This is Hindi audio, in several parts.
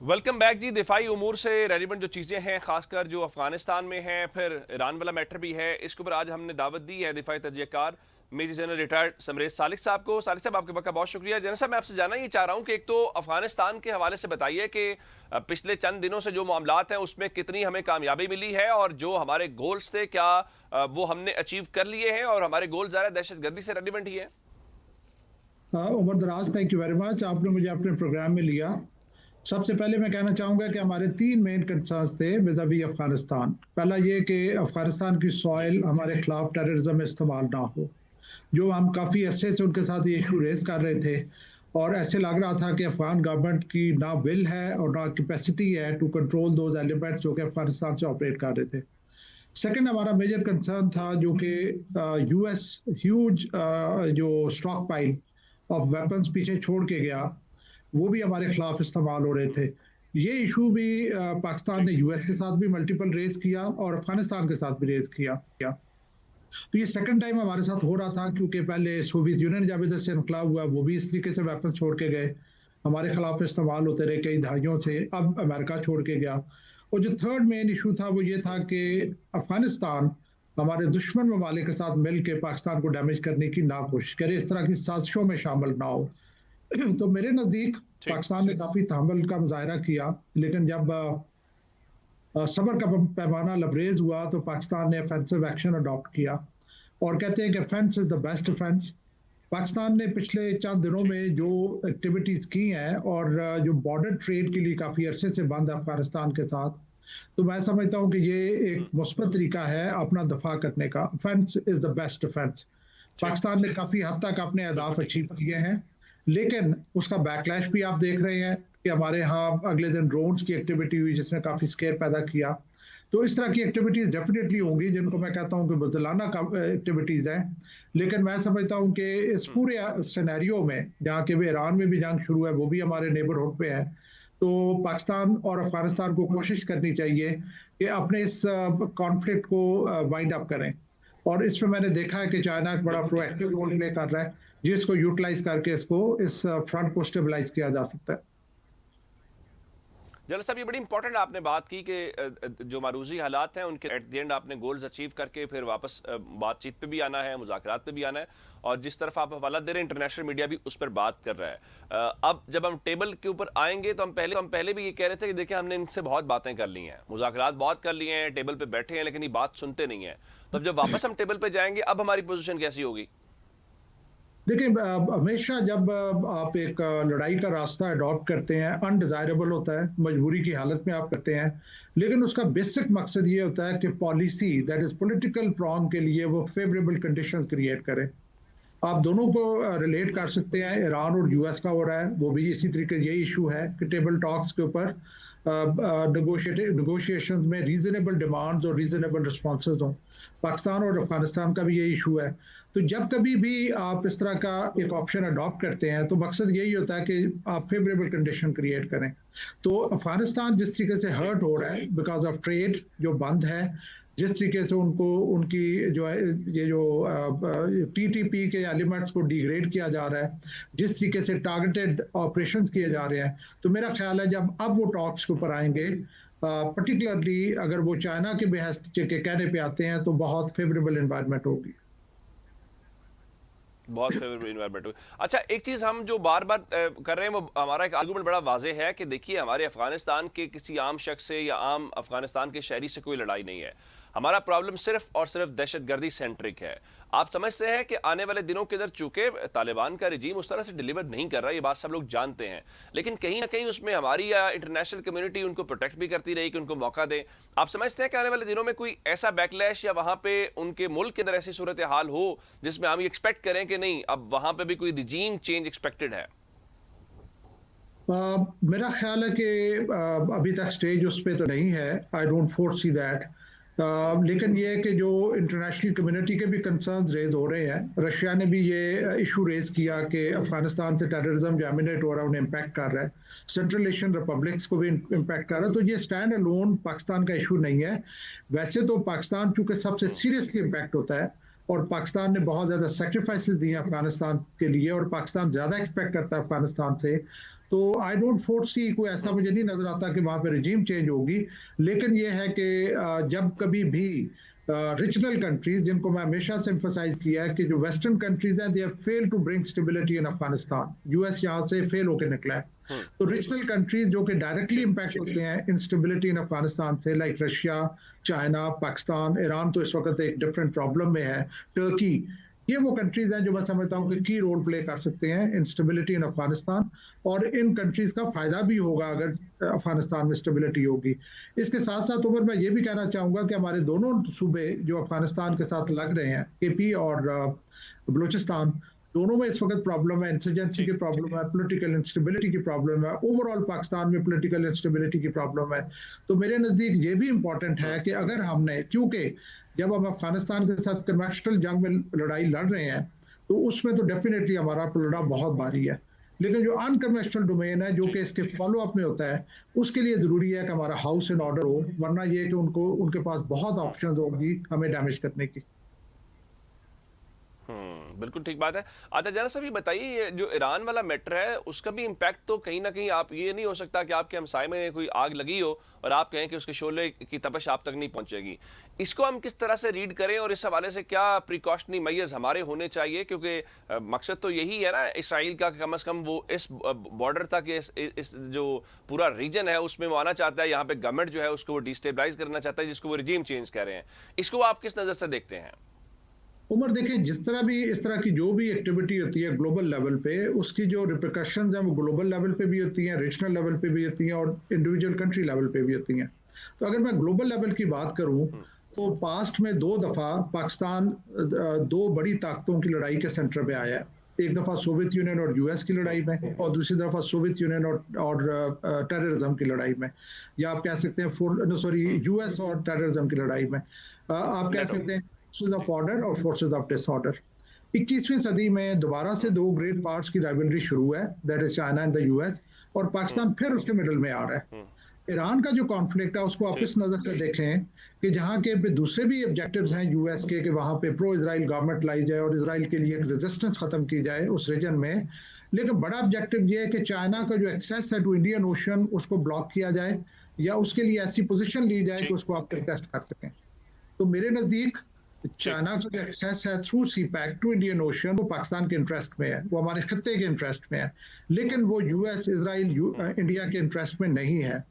वेलकम बैक जी। दिफाई उमूर से रेलिवेंट जो चीज़ें हैं, खासकर जो अफगानिस्तान में हैं, फिर ईरान वाला मैटर भी है, इसके ऊपर आज हमने दावत दी है दिफाई तजज़ियाकार major general retired Samresh Salik साहब को। सालिक साहब, आपके वक्त का बहुत शुक्रिया। जनरल साहब, मैं आपसे जानना ये चाह रहा हूँ कि एक तो अफगानिस्तान के हवाले से बताइए कि पिछले चंद दिनों से जो मामलात हैं उसमें कितनी हमें कामयाबी मिली है, और जो हमारे गोल्स थे क्या वो हमने अचीव कर लिए हैं, और हमारे गोल ज़्यादा दहशतगर्दी से रेलिवेंट ही है। उमर दराज, थैंक यू वेरी मच, आपने मुझे अपने प्रोग्राम में लिया। सबसे पहले मैं कहना चाहूंगा कि हमारे तीन मेन कंसर्न्स थे विज़ावी अफगानिस्तान। पहला ये कि अफगानिस्तान की सॉइल हमारे खिलाफ टेररिज्म में इस्तेमाल ना हो। जो हम काफ़ी अरसे से उनके साथ ये इशू रेज कर रहे थे, और ऐसे लग रहा था कि अफगान गवर्नमेंट की ना विल है और ना कैपेसिटी है टू कंट्रोल दोज एलिमेंट्स जो कि अफगानिस्तान से ऑपरेट कर रहे थे। सेकंड हमारा मेजर कंसर्न था जो कि यूएस ह्यूज जो स्टॉक पाइल ऑफ वेपन्स पीछे छोड़ के गया, वो भी हमारे खिलाफ इस्तेमाल हो रहे थे। ये इशू भी पाकिस्तान जी। ने यूएस के साथ भी मल्टीपल रेज किया और अफगानिस्तान के साथ भी रेज किया। तो ये सेकंड टाइम हमारे साथ हो रहा था, क्योंकि पहले सोवियत यूनियन जब इधर से इनकलाब हुआ वो भी इस तरीके से वेपन छोड़ के गए, हमारे खिलाफ इस्तेमाल होते रहे कई दहाइयों से। अब अमेरिका छोड़ के गया। और जो थर्ड मेन इशू था वो ये था कि अफगानिस्तान हमारे दुश्मन ममालिक के साथ मिल के पाकिस्तान को डैमेज करने की ना कोशिश करे, इस तरह की साजिशों में शामिल ना हो। तो मेरे नज़दीक ठीक। पाकिस्तान ने काफ़ी तहम्मुल का मुजाहरा किया, लेकिन जब सबर का पैमाना लबरेज हुआ तो पाकिस्तान ने ऑफेंसिव एक्शन अडॉप्ट किया। और कहते हैं कि fence is the best defence. Pakistan ने पिछले चंद दिनों ठीक। में जो एक्टिविटीज की हैं, और जो बॉर्डर ट्रेड के लिए काफ़ी अरसे से बंद है अफगानिस्तान के साथ, तो मैं समझता हूँ कि ये एक मुस्बत तरीका है अपना दफा करने का। Fence is the best defence. ठीक। पाकिस्तान ने काफ़ी हद तक अपने बिल्कुल अहदाफ ठीक। अचीव किए हैं, लेकिन उसका बैकलैश भी आप देख रहे हैं कि हमारे यहाँ अगले दिन ड्रोन्स की एक्टिविटी हुई जिसने काफ़ी स्केयर पैदा किया। तो इस तरह की एक्टिविटीज डेफिनेटली होंगी जिनको मैं कहता हूँ कि बुजदिलाना एक्टिविटीज हैं। लेकिन मैं समझता हूँ कि इस पूरे सिनेरियो में, जहाँ के भी ईरान में भी जंग शुरू है, वो भी हमारे नेबरहुड पे है, तो पाकिस्तान और अफगानिस्तान को कोशिश करनी चाहिए कि अपने इस कॉन्फ्लिक्ट को वाइंड अप करें। और इसमें मैंने देखा है कि चाइना एक बड़ा बिल्कुल ठीक। प्रोएक्टिव रोल प्ले कर रहा है, जिसको यूटिलाइज करके इसको इस फ्रंट को स्टेबलाइज किया जा सकता है। जनरल साहब, ये बड़ी इंपॉर्टेंट आपने बात की कि जो मारूजी हालात हैं उनके एट द एंड आपने गोल्स अचीव करके फिर वापस बातचीत पे भी आना है, मुज़ाकरात पे भी आना है। और जिस तरफ आप हवाला दे रहे हैं, इंटरनेशनल मीडिया भी उस पर बात कर रहा है। अब जब हम टेबल के ऊपर आएंगे तो हम पहले भी ये कह रहे थे कि देखिए, हमने इनसे बहुत बातें कर ली हैं, मुज़ाकरात बहुत कर लिए हैं, टेबल पे बैठे हैं, लेकिन ये बात सुनते नहीं है। तो अब जब वापस हम टेबल पे जाएंगे, अब हमारी पोजीशन कैसी होगी? देखिए, हमेशा जब आप एक लड़ाई का रास्ता अडॉप्ट करते हैं, अनडिजायरेबल होता है, मजबूरी की हालत में आप करते हैं, लेकिन उसका बेसिक मकसद ये होता है कि policy, that is political prong के लिए वो फेवरेबल कंडीशंस क्रिएट करें। आप दोनों को रिलेट कर सकते हैं। ईरान और यूएस का हो रहा है, वो भी इसी तरीके यही इशू है कि टेबल टॉक्स के ऊपर नेगोशिएशन में रीजनेबल डिमांड्स और रीजनेबल रिस्पॉन्सेज हों। पाकिस्तान और अफगानिस्तान का भी ये इशू है। तो जब कभी भी आप इस तरह का एक ऑप्शन अडॉप्ट करते हैं तो मकसद यही होता है कि आप फेवरेबल कंडीशन क्रिएट करें। तो अफगानिस्तान जिस तरीके से ठीक। हर्ट हो रहा है बिकॉज ऑफ ट्रेड जो बंद है, जिस तरीके से उनको उनकी जो है ये जो टीटीपी के एलिमेंट्स को डिग्रेड किया जा रहा है, जिस तरीके से टारगेटेड ऑपरेशंस किए जा रहे हैं, तो मेरा ख्याल है जब अब वो टॉक्स के ऊपर आएंगे, पर्टिकुलरली अगर वो चाइना के बेहस्त के कहने पे आते हैं, तो बहुत फेवरेबल एनवायरनमेंट होगी। बहुत फेवरेबल इन्वायरमेंट। अच्छा, एक चीज हम जो बार बार कर रहे हैं, वो हमारा एक आर्गुमेंट बड़ा वाजे है कि देखिए, हमारे अफगानिस्तान के किसी आम शख्स से या आम अफगानिस्तान के शहरी से कोई लड़ाई नहीं है। हमारा प्रॉब्लम सिर्फ और सिर्फ दहशतगर्दी सेंट्रिक है। आप समझते हैं कि आने वाले दिनों के अंदर, चूंकि तालिबान का रिजीम उस तरह से डिलीवर नहीं कर रहा, ये बात सब लोग जानते हैं, लेकिन कहीं ना कहीं उसमें हमारी या इंटरनेशनल कम्युनिटी उनको प्रोटेक्ट भी करती रही कि उनको मौका दें। आप समझते हैं कि आने वाले दिनों में कोई ऐसा बैकलैश या वहां पे उनके मुल्क के अंदर ऐसी सूरत हाल हो जिसमें हम एक्सपेक्ट करें कि नहीं, अब वहां पे भी कोई रिजीम चेंज एक्सपेक्टेड है? मेरा ख्याल है कि अभी तक स्टेज उस पर तो नहीं है। I don't four see that. लेकिन ये है कि जो इंटरनेशनल कम्युनिटी के भी कंसर्न्स रेज हो रहे हैं, रशिया ने भी ये इशू रेज किया कि अफगानिस्तान से टेररिज्म जो एमिनेट हो रहा है उन्हें इम्पैक्ट कर रहा है, सेंट्रल एशियन रिपब्लिक्स को भी इम्पैक्ट कर रहा है। तो ये स्टैंड अलोन पाकिस्तान का इशू नहीं है। वैसे तो पाकिस्तान चूंकि सबसे सीरियसली इम्पैक्ट होता है, और पाकिस्तान ने बहुत ज़्यादा सेक्रीफाइसेस दिए अफगानिस्तान के लिए, और पाकिस्तान ज़्यादा एक्सपेक्ट करता है अफगानिस्तान से, तो आई डोंट फोरसी कोई ऐसा मुझे नहीं नजर आता कि वहां पे रिजीम चेंज होगी। लेकिन ये है कि जब कभी भी रीजनल कंट्रीज, जिनको मैं हमेशा से एम्फोसाइज किया है कि जो वेस्टर्न कंट्रीज हैं, they have failed to bring stability in Afghanistan. US यहाँ से फेल होकर निकला है। तो रीजनल कंट्रीज जो कि डायरेक्टली इंपैक्ट होते हैं इंस्टेबिलिटी इन अफगानिस्तान से, like Russia, China, Pakistan, Iran तो इस वक्त एक डिफरेंट प्रॉब्लम में है, टर्की, ये वो कंट्रीज हैं जो मैं समझता हूँ कि की रोल प्ले कर सकते हैं इंस्टेबिलिटी इन अफगानिस्तान। और इन कंट्रीज का फायदा भी होगा अगर अफगानिस्तान में स्टेबिलिटी होगी। इसके साथ साथ उमर मैं ये भी कहना चाहूंगा कि हमारे दोनों सूबे जो अफगानिस्तान के साथ लग रहे हैं, केपी और बलूचिस्तान, दोनों में इस वक्त प्रॉब्लम है, इंसर्जेंसी की प्रॉब्लम है, पॉलिटिकल इंस्टेबिलिटी की प्रॉब्लम है, ओवरऑल पाकिस्तान में पॉलिटिकल इंस्टेबिलिटी की प्रॉब्लम है। तो मेरे नज़दीक ये भी इंपॉर्टेंट है कि अगर हमने, क्योंकि जब हम अफगानिस्तान के साथ कन्वेंशनल जंग में लड़ाई लड़ रहे हैं तो उसमें तो डेफिनेटली हमारा पलड़ा बहुत भारी है, लेकिन जो अनकन्वेंशनल डोमेन है जो कि इसके फॉलो अप में होता है, उसके लिए जरूरी है कि हमारा हाउस इन ऑर्डर हो, वरना ये कि उनके पास बहुत ऑप्शंस होगी हमें डैमेज करने की। बिल्कुल ठीक बात है। अच्छा जरा साहब ये बताइए, ये जो ईरान वाला मैटर है उसका भी इम्पैक्ट तो कहीं ना कहीं, आप ये नहीं हो सकता कि आपके हमसाये में कोई आग लगी हो और आप कहें कि उसके शोले की तपश आप तक नहीं पहुंचेगी। इसको हम किस तरह से रीड करें और इस हवाले से क्या प्रिकॉशनरी मेजर्स हमारे होने चाहिए, क्योंकि मकसद तो यही है ना इसराइल का, कम से कम वो इस बॉर्डर तक, इस जो पूरा रीजन है उसमें वो आना चाहता है, यहाँ पे गवर्नमेंट जो है उसको वो डिस्टेबलाइज करना चाहता है, जिसको वो रिजीम चेंज कह रहे हैं। इसको आप किस नजर से देखते हैं? उमर देखें, जिस तरह भी इस तरह की जो भी एक्टिविटी होती है ग्लोबल लेवल पे, उसकी जो रिpercussions हैं वो ग्लोबल लेवल पे भी होती हैं, रीजनल लेवल पे भी होती हैं और इंडिविजुअल कंट्री लेवल पे भी होती हैं। तो अगर मैं ग्लोबल लेवल की बात करूं तो पास्ट में 2 दफा पाकिस्तान 2 बड़ी ताकतों की लड़ाई के सेंटर पे आया है। एक दफा सोवियत यूनियन और यूएस की लड़ाई में, और दूसरी दफा सोवियत यूनियन और टेररिज्म की लड़ाई में, या आप कह सकते हैं यूएस और टेररिज्म की लड़ाई में। आप कह सकते हैं फोर्सेज ऑफ ऑर्डर और फोर्सेज ऑफ डिसऑर्डर। 21वीं सदी में दोबारा से 2 ग्रेट पावर्स की राइवलरी शुरू है, that is China and the US, और पाकिस्तान फिर उसके मिडल में आ रहा है। ईरान का जो कॉन्फ्लिक्ट है उसको आप इस नजर से देखें कि जहां के दूसरे भी ऑब्जेक्टिव्स हैं यूएस के कि वहां पे प्रो इजराइल गवर्नमेंट लाई जाए और इजराइल के लिए एक रेजिस्टेंस खत्म की जाए उस रीजन में, लेकिन बड़ा ऑब्जेक्टिव ये है कि चाइना का जो एक्सेस है टू इंडियन ओशन उसको ब्लॉक किया जाए, या उसके लिए ऐसी पोजीशन ली जाए कि उसको आप कंटेस्ट कर सकें। तो मेरे नजदीक चाइना का जो एक्सेस है through CPEC to Indian Ocean, वो पाकिस्तान के इंटरेस्ट में है, वो हमारे खत्ते के इंटरेस्ट में है, लेकिन वो यूएस, इजराइल, इंडिया के इंटरेस्ट में नहीं है।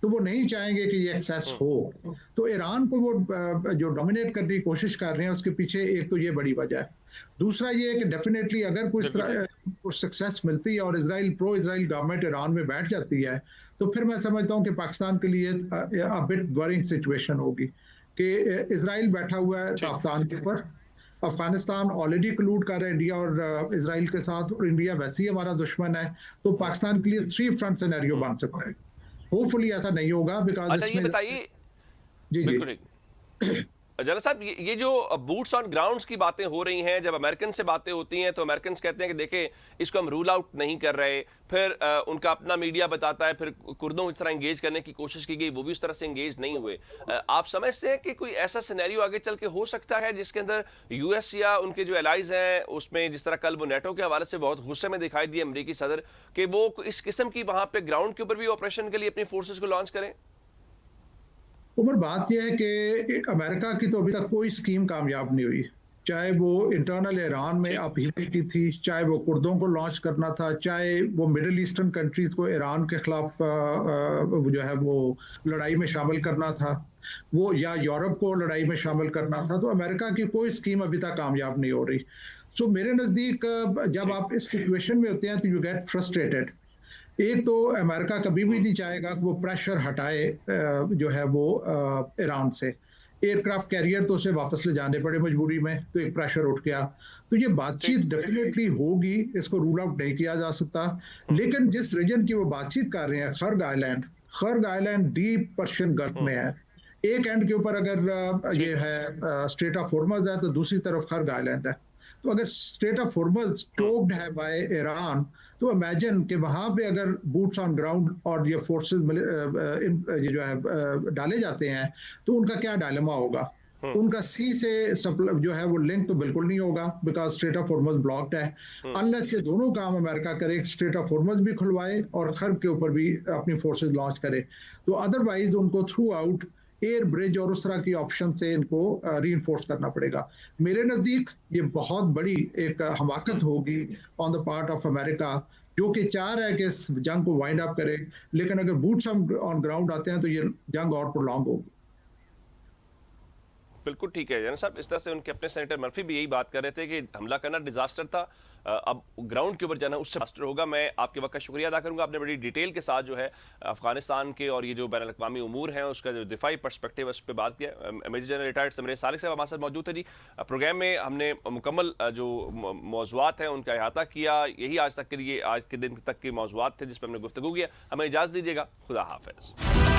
तो वो नहीं चाहेंगे कि ये एक्सेस हो। तो ईरान को वो जो डोमिनेट करने की कोशिश कर रहे हैं उसके पीछे एक तो ये बड़ी वजह है। दूसरा ये है कि डेफिनेटली अगर कोई सक्सेस मिलती है और Israel, pro Israel government Iran में बैठ जाती है, तो फिर मैं समझता हूँ कि पाकिस्तान के लिए बिट वरिंग सिचुएशन होगी कि इजराइल बैठा हुआ है ताफ्तान के ऊपर, अफगानिस्तान ऑलरेडी कलूड कर रहा है इंडिया और इजराइल के साथ, और इंडिया वैसे ही हमारा दुश्मन है। तो पाकिस्तान के लिए 3 फ्रंट सिनेरियो बन सकता है। होपफुली ऐसा नहीं होगा, बिकॉज अच्छा ये बताइए, जी बिल्कुल जरा साहब, ये जो बूट्स ऑन ग्राउंड्स की बातें हो रही हैं, जब अमेरिकन से बातें होती हैं तो अमेरिकन कहते हैं कि देखें इसको हम रूल आउट नहीं कर रहे, फिर उनका अपना मीडिया बताता है, फिर कुर्दों की तरह एंगेज करने की कोशिश की गई, वो भी उस तरह से एंगेज नहीं हुए। आप समझते हैं कि कोई ऐसा सिनेरियो आगे चल के हो सकता है जिसके अंदर यूएस या उनके जो एलाइज हैं उसमें, जिस तरह कल वो नेटो के हवाले से बहुत गुस्से में दिखाई दिए अमेरिकी सदर, कि वो इस किस्म की वहां पे ग्राउंड के ऊपर भी ऑपरेशन के लिए अपनी फोर्सेज को लॉन्च करें? उमर बात यह है कि अमेरिका की तो अभी तक कोई स्कीम कामयाब नहीं हुई, चाहे वो इंटरनल ईरान में अपहील की थी, चाहे वो कुर्दों को लॉन्च करना था, चाहे वो मिडिल ईस्टर्न कंट्रीज को ईरान के खिलाफ जो है वो लड़ाई में शामिल करना था, वो या यूरोप को लड़ाई में शामिल करना था। तो अमेरिका की कोई स्कीम अभी तक कामयाब नहीं हो रही। सो मेरे नज़दीक जब आप इस सिचुएशन में होते हैं तो यू गेट फ्रस्ट्रेटेड। एक तो अमेरिका कभी भी नहीं चाहेगा कि वो प्रेशर हटाए जो है वो ईरान से, एयरक्राफ्ट कैरियर तो उसे वापस ले जाने पड़े मजबूरी में, तो एक प्रेशर उठ गया। तो ये बातचीत डेफिनेटली होगी, इसको रूल आउट नहीं किया जा सकता। लेकिन जिस रीजन की वो बातचीत कर रहे हैं, खर्ग आइलैंड डीप पर्शियन गल्फ में है। एक एंड के ऊपर अगर ये है स्ट्रेट ऑफ हॉर्मज़ है, तो दूसरी तरफ खर्ग आइलैंड है। तो अगर स्ट्रेट ऑफ हॉर्मज़ स्टोक्ड है बाय ईरान, तो इमेजिन कि वहां पे अगर बूट्स ऑन ग्राउंड और ये फोर्सेस ये जो है डाले जाते हैं, तो उनका क्या डायलेमा होगा। उनका सी से जो है वो लिंक तो बिल्कुल नहीं होगा, because straight of Hormuz blocked है। अनलेस ये दोनों काम अमेरिका करे, स्ट्रेट ऑफ हॉर्मुज भी खुलवाए और खर्ब के ऊपर भी अपनी फोर्सेस लॉन्च करे, तो अदरवाइज उनको थ्रू आउट एयर ब्रिज और उस तरह की ऑप्शन से इनको रीइंफोर्स करना पड़ेगा। मेरे नजदीक ये बहुत बड़ी एक हमाकत होगी on the part of America, जो कि चाह रहा है कि इस जंग को वाइंड अप करे, लेकिन अगर बूट्स ऑन ग्राउंड आते हैं तो ये जंग और प्रोलॉन्ग होगी। बिल्कुल ठीक है जनरल साहब, इस तरह से उनके अपने सेनेटर मर्फी भी यही बात कर रहे थे कि हमला करना डिजास्टर था, अब ग्राउंड के ऊपर जाना उससे डिजास्टर होगा। मैं आपके वक्त का शुक्रिया अदा करूंगा, आपने बड़ी डिटेल के साथ जो है अफगानिस्तान के और ये जो बैन अल-अक़वामी उमूर हैं उसका जो दिफाई पर्सपेक्टिव है उस पर बात किया। मेजर जनरल रिटायर्ड समरे सालिक साहब हमारे साथ मौजूद थे जी। प्रोग्राम में हमने मुकम्मल जो मौज़ूआत हैं उनका अहाता किया, यही आज तक के लिए आज के दिन तक के मौज़ूआत थे जिस पर हमने गुफ्तगू किया। हमें इजाज़त दीजिएगा, खुदा हाफ़िज़।